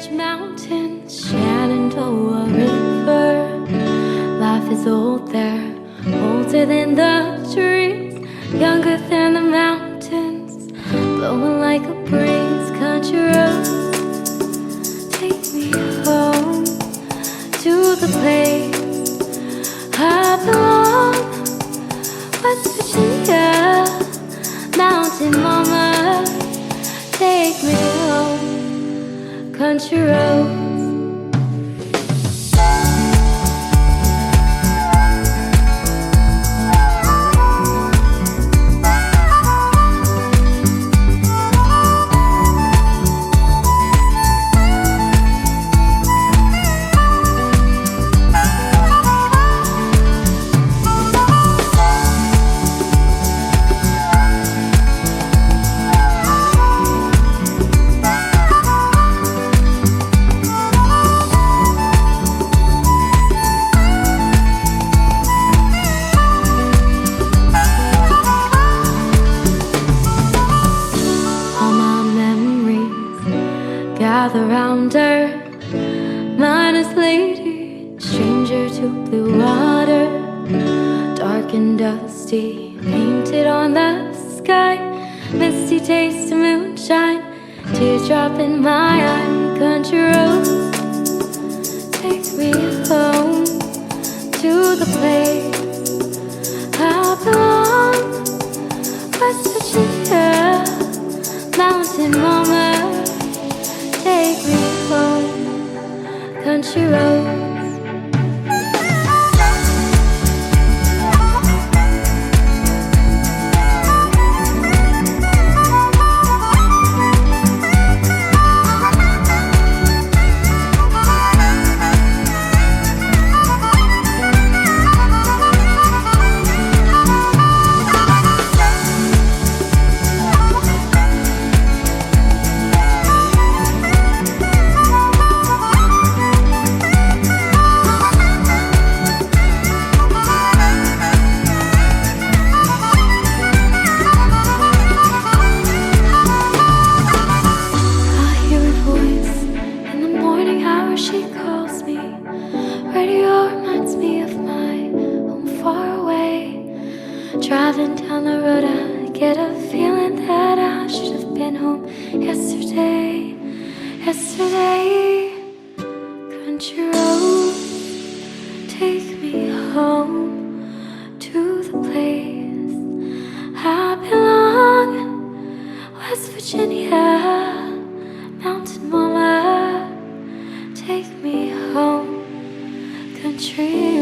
Appalachian Mountains, Shenandoah River. Life is old there, older than the trees, younger than the mountains, blowing like a breeze. Country roads, take me home to the place I belong. West Virginia, mountain mama, take me home. Country roads. Gather round her, minus lady, stranger to blue water, dark and dusty, painted on the sky, misty taste of moonshine, teardrop in my eye. Country roads, take me home to the place I belong. West Virginia, mountain mama, take me home. Country roads. She calls me. Radio reminds me of my home far away. Driving down the road, I get a feeling that I should have been home yesterday. Country roads, take me home to the place I belong. West Virginia, mountain mama, take me home. Country